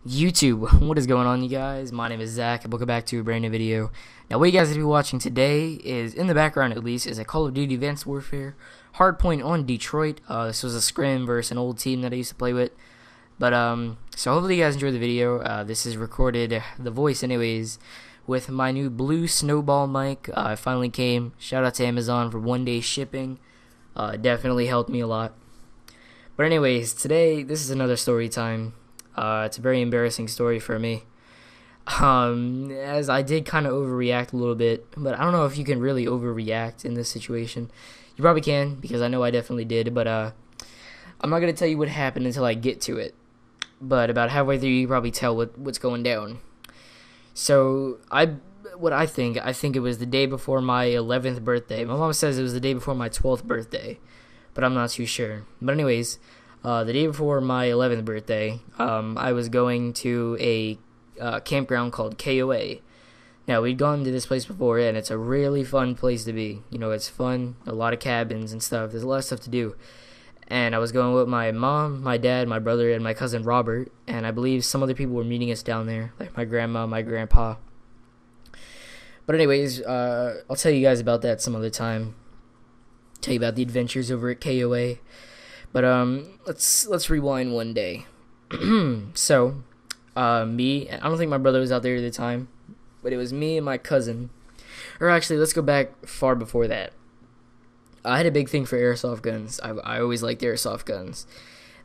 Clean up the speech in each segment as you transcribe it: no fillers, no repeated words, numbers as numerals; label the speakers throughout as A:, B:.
A: YouTube, what is going on, you guys? My name is Zach, and welcome back to a brand new video. Now, what you guys are going to be watching today is, in the background at least, is a Call of Duty Advanced Warfare hardpoint on Detroit. This was a scrim versus an old team that I used to play with. But, so hopefully you guys enjoyed the video. This is recorded, the voice anyways, with my new blue snowball mic. It finally came. Shout out to Amazon for 1-day shipping. It definitely helped me a lot. But anyways, today, this is another story time. It's a very embarrassing story for me, as I did kind of overreact a little bit, but I don't know if you can really overreact in this situation. You probably can, because I know I definitely did, but I'm not going to tell you what happened until I get to it, but about halfway through you can probably tell what's going down. So, I think it was the day before my 11th birthday. My mom says it was the day before my 12th birthday, but I'm not too sure. But anyways, the day before my 11th birthday, I was going to a campground called KOA. Now, we'd gone to this place before, and it's a really fun place to be. You know, it's fun, a lot of cabins and stuff. There's a lot of stuff to do. And I was going with my mom, my dad, my brother, and my cousin Robert, and I believe some other people were meeting us down there, like my grandma, my grandpa. But anyways, I'll tell you guys about that some other time. Tell you about the adventures over at KOA. But let's rewind one day. So, me, I don't think my brother was out there at the time, but it was me and my cousin. Or actually, let's go back far before that. I had a big thing for airsoft guns. I always liked airsoft guns.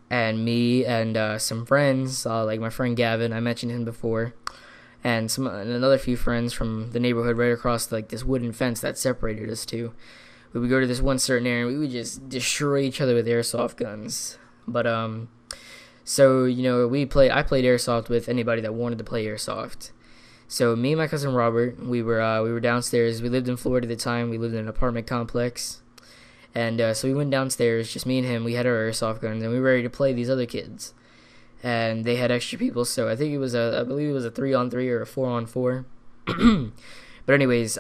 A: And me and some friends, like my friend Gavin, I mentioned him before, and another few friends from the neighborhood right across like this wooden fence that separated us two. We would go to this one certain area and we would just destroy each other with airsoft guns. But so you know, I played airsoft with anybody that wanted to play airsoft. So me and my cousin Robert, we were downstairs. We lived in Florida at the time. We lived in an apartment complex, and so we went downstairs, just me and him. We had our airsoft guns and we were ready to play these other kids, and they had extra people. So I think I believe it was a 3-on-3 or a 4-on-4. But anyways,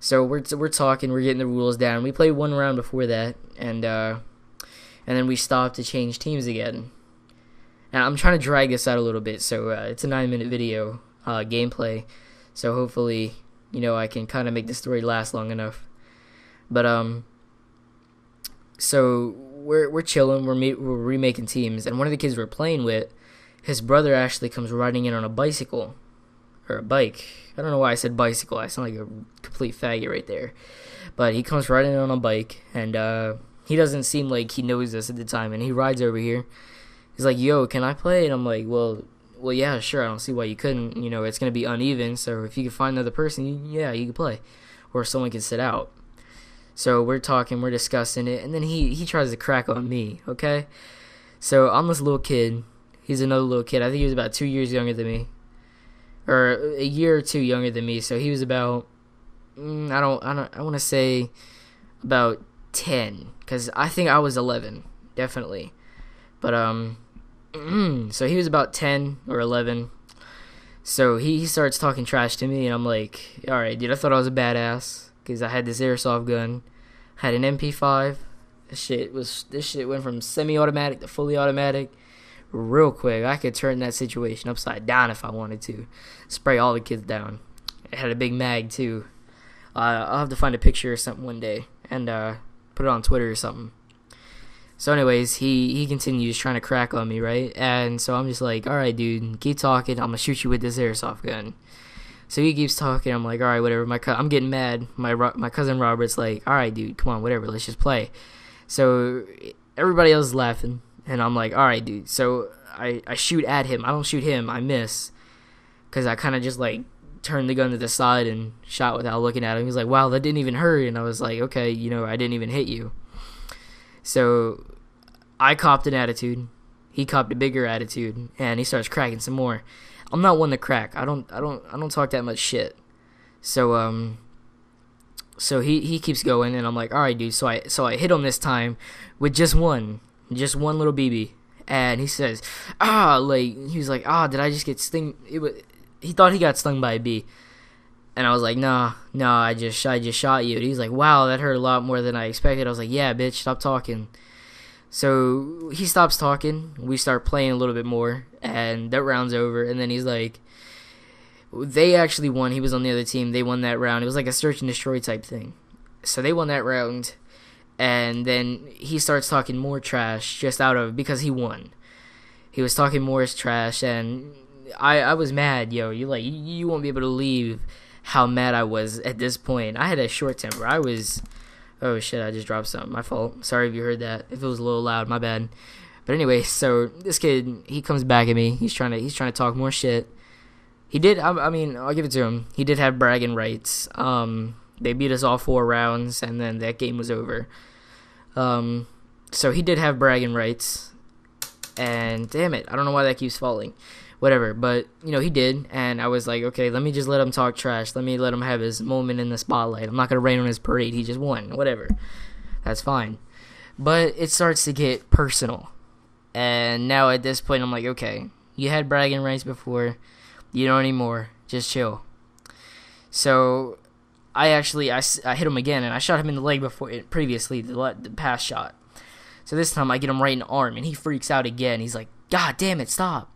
A: so we're talking, we're getting the rules down. We played one round before that, and then we stopped to change teams again. And I'm trying to drag this out a little bit, so it's a 9-minute video gameplay. So hopefully, you know, I can kind of make the story last long enough. But so we're chilling, we're remaking teams, and one of the kids we're playing with, his brother actually comes riding in on a bicycle. Or a bike. I don't know why I said bicycle. I sound like a complete faggot right there. But he comes riding on a bike, and he doesn't seem like he knows us at the time, and he rides over here. He's like, yo, can I play? And I'm like, well, yeah, sure. I don't see why you couldn't. You know, it's going to be uneven, so if you can find another person, yeah, you can play. Or someone can sit out. So we're talking, we're discussing it, and then he tries to crack on me, okay? So I'm this little kid. He's another little kid. I think he was about 2 years younger than me. Or a year or two younger than me, so he was about, I want to say about 10, because I think I was 11, definitely, but, so he was about 10 or 11, so he starts talking trash to me, and I'm like, alright, dude, I thought I was a badass, because I had this airsoft gun, had an MP5, this shit went from semi-automatic to fully automatic, real quick. I could turn that situation upside down if I wanted to. Spray all the kids down. It had a big mag too. I'll have to find a picture or something one day and put it on Twitter or something. So anyways, he continues trying to crack on me, right? And so I'm just like, alright dude, keep talking, I'm gonna shoot you with this airsoft gun. So he keeps talking, I'm like, alright, whatever. I'm getting mad. My cousin Robert's like, alright dude, come on, whatever, let's just play. So everybody else is laughing. And I'm like, alright, dude. So I shoot at him. I don't shoot him. I miss. Because I kind of just, like, turned the gun to the side and shot without looking at him. He's like, wow, that didn't even hurt. And I was like, okay, you know, I didn't even hit you. So I copped an attitude. He copped a bigger attitude. And he starts cracking some more. I'm not one to crack. I don't talk that much shit. So, so he keeps going. And I'm like, alright, dude. So I hit him this time with just one little BB, and he says, he was like, did I just get stung? He thought he got stung by a bee, and I was like, no, I just shot you. And he's like, wow, that hurt a lot more than I expected. I was like, yeah, bitch, stop talking. So he stops talking. We start playing a little bit more, and that round's over. And then he's like, they actually won. He was on the other team. They won that round. It was like a search and destroy type thing. So they won that round, and then he starts talking more trash just out of, because he won. He was talking more trash, and I was mad, yo. You won't be able to believe how mad I was at this point. I had a short temper. I was, oh shit, I just dropped something. My fault. Sorry if you heard that. If it was a little loud, my bad. But anyway, so this kid, he comes back at me. He's trying to talk more shit. He did. I mean, I'll give it to him. He did have bragging rights. They beat us all 4 rounds, and then that game was over. So he did have bragging rights. And damn it, I don't know why that keeps falling. Whatever, but he did, and I was like, okay, let me just let him talk trash. Let me let him have his moment in the spotlight. I'm not gonna rain on his parade. He just won. Whatever, that's fine. But it starts to get personal, and now at this point, I'm like, okay, you had bragging rights before, you don't anymore. Just chill. So I hit him again, and I shot him in the leg previously, the past shot. So this time I get him right in the arm, and he freaks out again. He's like, God damn it, stop.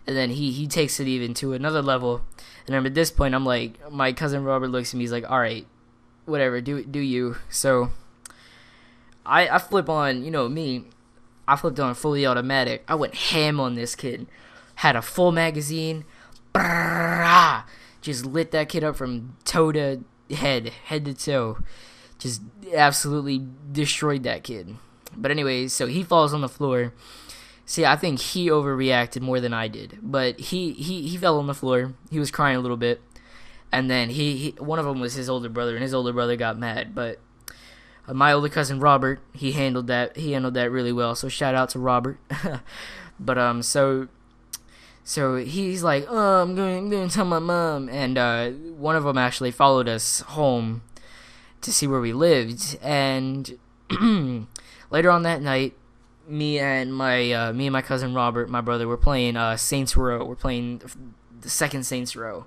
A: And then he takes it even to another level. And then at this point, I'm like, my cousin Robert looks at me, he's like, all right, whatever, do you. So I flip on, me, I flipped on fully automatic. I went ham on this kid. Had a full magazine. Just lit that kid up from toe to head to toe. Just absolutely destroyed that kid. But anyways, so he falls on the floor. See, I think he overreacted more than I did. But he fell on the floor. He was crying a little bit. And then one of them was his older brother, and his older brother got mad. But my older cousin Robert, he handled that really well. So shout out to Robert. But so he's like, I'm going to tell my mom. And one of them actually followed us home to see where we lived. And later on that night, me and my cousin Robert, my brother, were playing Saints Row. We're playing the second Saints Row.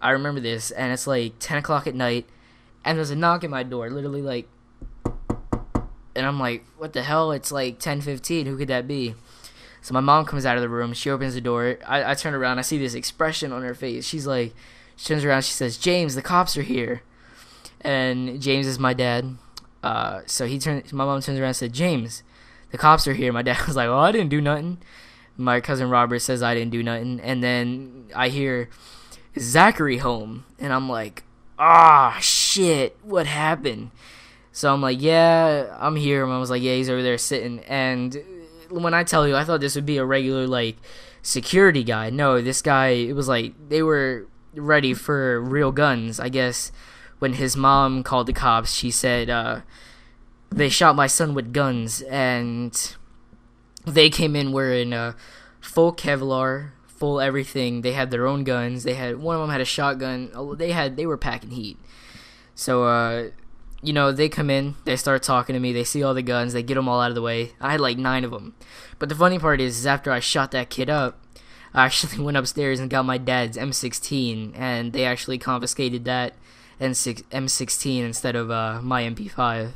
A: I remember this, and it's like 10 o'clock at night, and there's a knock at my door, literally like, and I'm like, what the hell? It's like 10:15. Who could that be? So my mom comes out of the room. She opens the door. I turn around. I see this expression on her face. She turns around. She says, James, the cops are here. And James is my dad. So my mom turns around and said, James, the cops are here. My dad was like, oh, I didn't do nothing. My cousin Robert says I didn't do nothing. And then I hear, is Zachary home? And I'm like, shit, what happened? So I'm like, yeah, I'm here. Mom was like, yeah, he's over there sitting. And when I tell you, I thought this would be a regular, like, security guy. No, this guy, it was like they were ready for real guns. I guess when his mom called the cops, she said, they shot my son with guns, and they came in wearing full Kevlar, full everything. They had their own guns. One of them had a shotgun. They were packing heat. So they come in, they start talking to me, they see all the guns, they get them all out of the way. I had like 9 of them. But the funny part is after I shot that kid up, I actually went upstairs and got my dad's M16, and they actually confiscated that M16 instead of my MP5.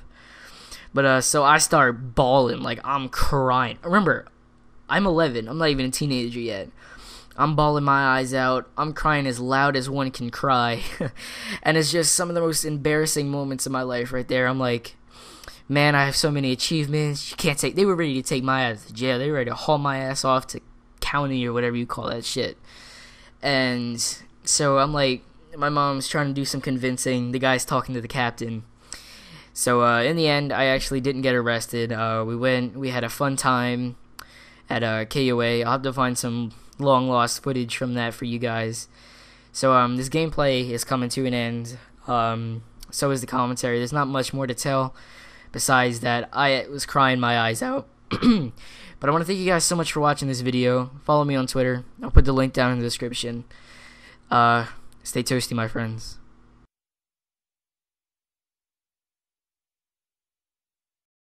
A: But so I start bawling, like I'm crying. Remember, I'm 11, I'm not even a teenager yet. I'm bawling my eyes out. I'm crying as loud as one can cry. And it's just some of the most embarrassing moments of my life right there. I'm like, man, I have so many achievements. They were ready to take my ass to jail. They were ready to haul my ass off to county or whatever you call that shit. And so I'm like, my mom's trying to do some convincing. The guy's talking to the captain. So in the end, I actually didn't get arrested. We had a fun time at KOA. I'll have to find some long lost footage from that for you guys. So this gameplay is coming to an end. So is the commentary. There's not much more to tell besides that I was crying my eyes out. But I want to thank you guys so much for watching this video. Follow me on Twitter. I'll put the link down in the description. Stay toasty, my friends.